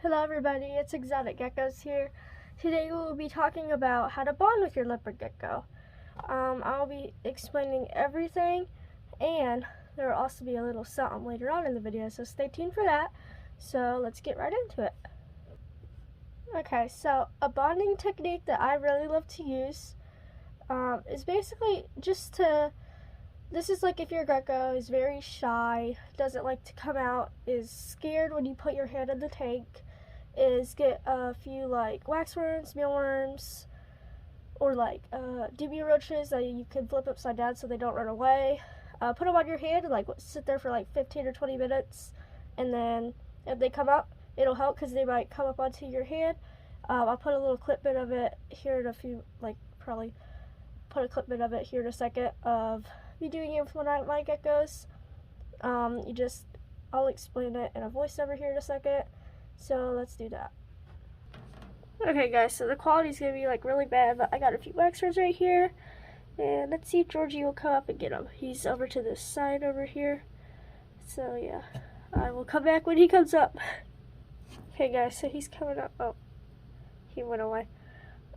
Hello everybody, it's Exotic Geckos here. Today we will be talking about how to bond with your leopard gecko. I'll be explaining everything, and there will also be a little something later on in the video, so stay tuned for that. So let's get right into it. Okay, so a bonding technique that I really love to use is basically just to, this is like if your gecko is very shy, doesn't like to come out, is scared when you put your hand in the tank, is get a few like waxworms, mealworms, or like debut roaches that you can flip upside down so they don't run away. Put them on your hand and like sit there for like 15 or 20 minutes, and then if they come up, it'll help because they might come up onto your hand. I'll put a little clip bit of it here in a few, like probably put a clip bit of it here in a second of me doing it with one of my geckos. I'll explain it in a voiceover here in a second. So let's do that. Okay guys, so the quality's gonna be like really bad, but I got a few waxworms right here. And let's see if Georgie will come up and get him. He's over to this side over here. So yeah, I will come back when he comes up. Okay guys, so he's coming up. Oh, he went away.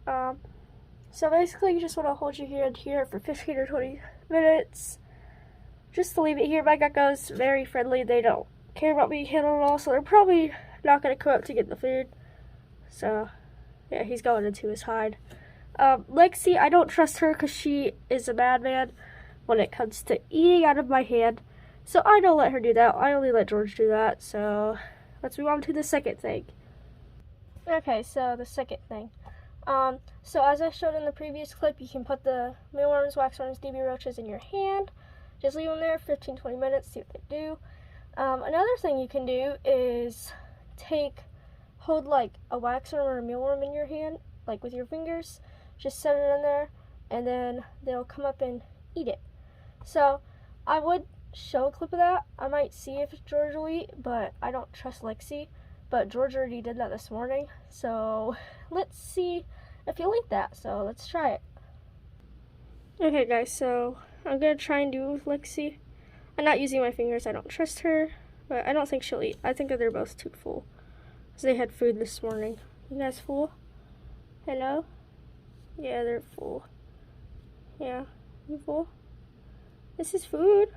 So basically you just want to hold your hand here for 15 or 20 minutes. Just to leave it here. My gecko's very friendly. They don't care about being handled at all, so they're probably not going to come up to get the food. So yeah, he's going into his hide. Lexi, I don't trust her because she is a madman when it comes to eating out of my hand. So I don't let her do that. I only let George do that. So let's move on to the second thing. Okay, so the second thing. So as I showed in the previous clip, you can put the mealworms, waxworms, debut roaches in your hand. Just leave them there 15-20 minutes, see what they do. Another thing you can do is hold like a waxworm or a mealworm in your hand, like with your fingers. Just set it in there, and then they'll come up and eat it. So I would show a clip of that. I might see if George will eat, but I don't trust Lexi. But George already did that this morning, so let's see if he'll eat that. So let's try it. Okay guys, so I'm gonna try and do it with Lexi. I'm not using my fingers, I don't trust her, but I don't think she'll eat. I think that they're both too full, because they had food this morning. You guys full? Hello? Yeah, they're full. Yeah, you full? This is food.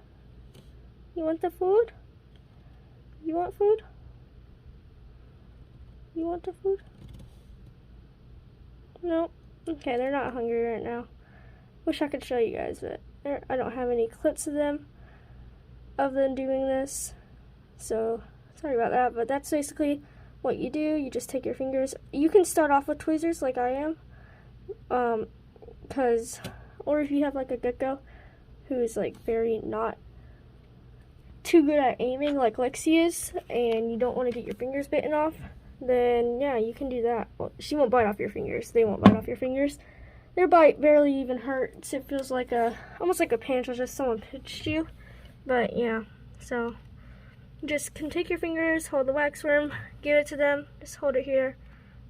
You want the food? You want food? You want the food? No. Okay, they're not hungry right now. Wish I could show you guys, but I don't have any clips of them doing this. So sorry about that, but that's basically what you do. You just take your fingers. You can start off with tweezers like I am, or if you have like a gecko who is like very not too good at aiming like Lexi is, and you don't want to get your fingers bitten off, then yeah, you can do that. Well, she won't bite off your fingers. They won't bite off your fingers. Their bite barely even hurts. It feels like almost like a pinch, or just someone pinched you. But yeah, so you just can take your fingers, hold the waxworm, give it to them. Just hold it here,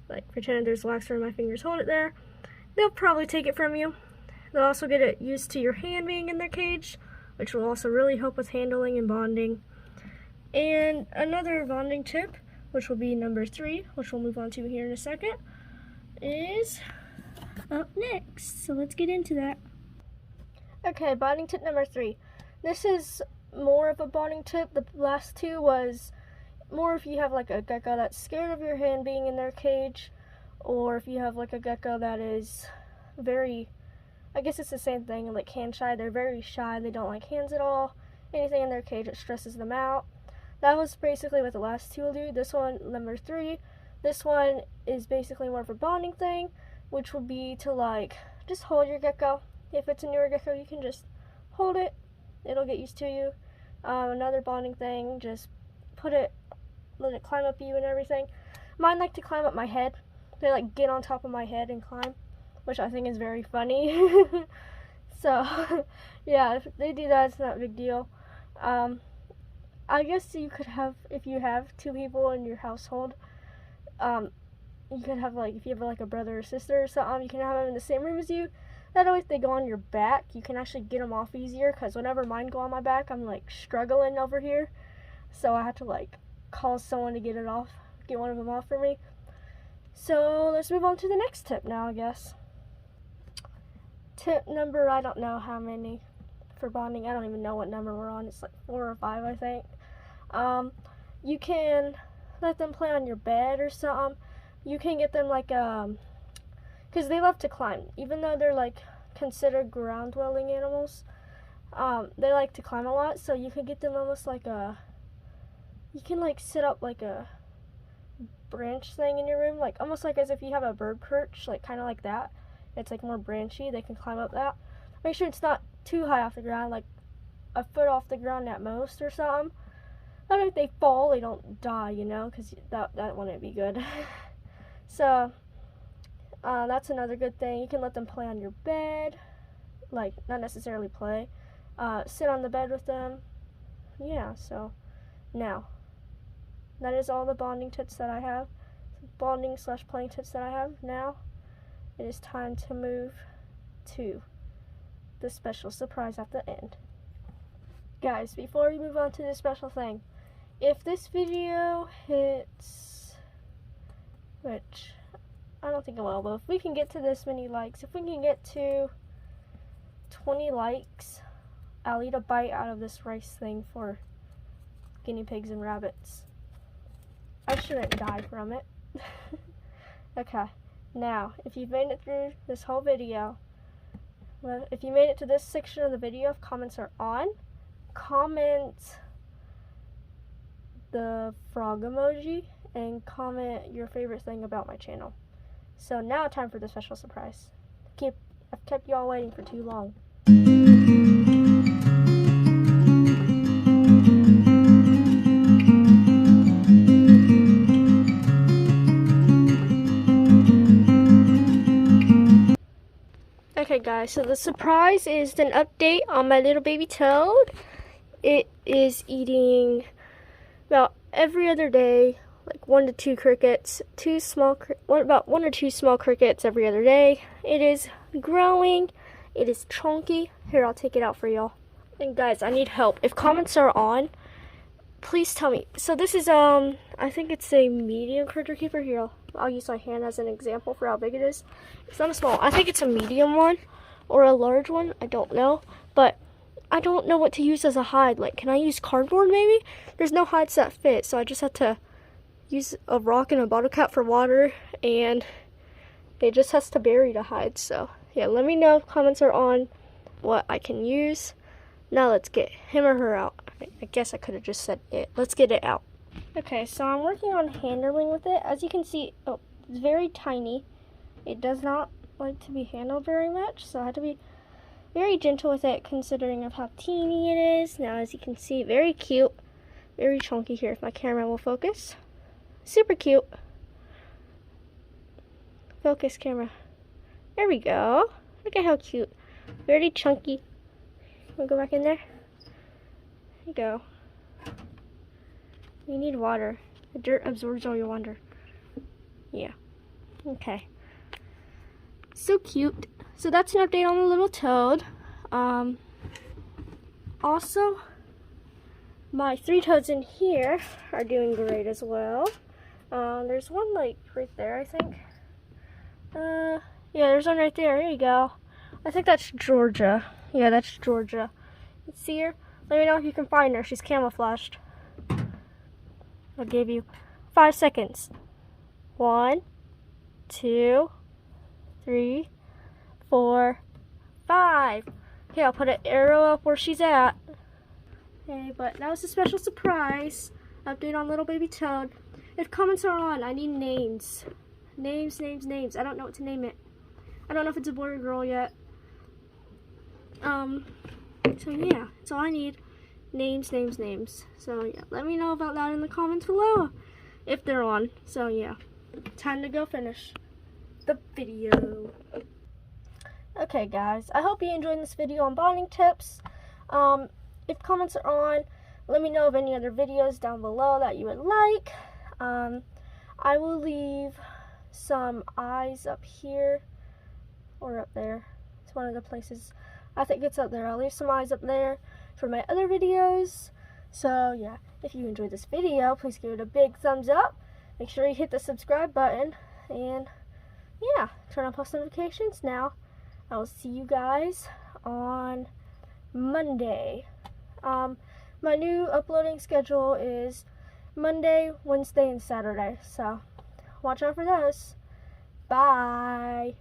like pretend there's a waxworm in my fingers. Hold it there. They'll probably take it from you. They'll also get it used to your hand being in their cage, which will also really help with handling and bonding. And another bonding tip, which will be number 3, which we'll move on to here in a second, is up next. So let's get into that. Okay, bonding tip number 3. This is more of a bonding tip. The last 2 was more if you have like a gecko that's scared of your hand being in their cage, or if you have like a gecko that is very, I guess it's the same thing, like hand shy. They're very shy. They don't like hands at all. Anything in their cage, it stresses them out. That was basically what the last 2 will do. This one, number 3, this one is basically more of a bonding thing, which will be to like just hold your gecko. If it's a newer gecko, you can just hold it. It'll get used to you. Another bonding thing, just let it climb up you and everything. Mine like to climb up my head. They like get on top of my head and climb, which I think is very funny. So yeah, if they do that, it's not a big deal. I guess you could have, if you have 2 people in your household, you can have like, if you have like a brother or sister or something, you can have them in the same room as you. That way if they go on your back, you can actually get them off easier, because whenever mine go on my back, I'm like struggling over here. So I have to like call someone to get it off, get one of them off for me. So let's move on to the next tip now, I guess. Tip number, I don't know how many for bonding. I don't even know what number we're on. It's like 4 or 5, I think. You can let them play on your bed or something. You can get them like, because they love to climb. Even though they're like considered ground-dwelling animals, they like to climb a lot. So you can get them almost like you can like set up like a branch thing in your room, like almost like as if you have a bird perch, like kind of like that. It's like more branchy. They can climb up that. Make sure it's not too high off the ground, like a foot off the ground at most or something. That way if they fall, they don't die, you know, because that wouldn't be good. So that's another good thing. You can let them play on your bed, like not necessarily play, sit on the bed with them. Yeah, so now that is all the bonding tips that I have, bonding / playing tips that I have. Now it is time to move to the special surprise at the end. Guys, before we move on to the special thing, if this video hits, which I don't think it will, but if we can get to this many likes, if we can get to 20 likes, I'll eat a bite out of this rice thing for guinea pigs and rabbits. I shouldn't die from it. Okay, now, if you've made it through this whole video, well, if you made it to this section of the video, if comments are on, comment the frog emoji and comment your favorite thing about my channel. So now time for the special surprise. I've kept y'all waiting for too long. Okay guys, so the surprise is an update on my little baby toad. It is eating about every other day, like 1 to 2 crickets, about 1 or 2 small crickets every other day. It is growing, it is chunky. Here, I'll take it out for y'all. And guys, I need help. If comments are on, please tell me. So this is, I think it's a medium critter keeper. Here, I'll use my hand as an example for how big it is. It's not a small, I think it's a medium one or a large one, I don't know. But I don't know what to use as a hide. Like, can I use cardboard maybe? There's no hides that fit, so I just have to use a rock and a bottle cap for water, and it just has to bury to hide. So yeah, let me know if comments are on what I can use. Now let's get him or her out. I guess I could have just said it. Let's get it out. Okay, so I'm working on handling with it. As you can see, oh, it's very tiny. It does not like to be handled very much, so I have to be very gentle with it considering of how teeny it is. Now as you can see, very cute, very chunky. Here, if my camera will focus. Super cute. Focus camera. There we go. Look at how cute. Very chunky. Wanna go back in there? There you go. You need water. The dirt absorbs all your water. Yeah. Okay. So cute. So that's an update on the little toad. Also, my 3 toads in here are doing great as well. There's one like right there, I think. Yeah, there's one right there. There you go. I think that's Georgia. Yeah, that's Georgia. You see her? Let me know if you can find her. She's camouflaged. I'll give you 5 seconds. 1, 2, 3, 4, 5. Okay, I'll put an arrow up where she's at. Okay, but that was a special surprise update on little baby toad. If comments are on, I need names. Names. I don't know what to name it. I don't know if it's a boy or girl yet. So yeah, that's all I need. Names. So yeah, let me know about that in the comments below if they're on. So yeah, time to go finish the video. Okay guys, I hope you enjoyed this video on bonding tips. If comments are on, let me know of any other videos down below that you would like. I will leave some eyes up here or up there. It's one of the places. I think it's up there. I'll leave some eyes up there for my other videos. So yeah, if you enjoyed this video, please give it a big thumbs up. make sure you hit the subscribe button, and yeah, turn on post notifications. Now I will see you guys on Monday. My new uploading schedule is Monday, Wednesday, and Saturday, so watch out for those. Bye.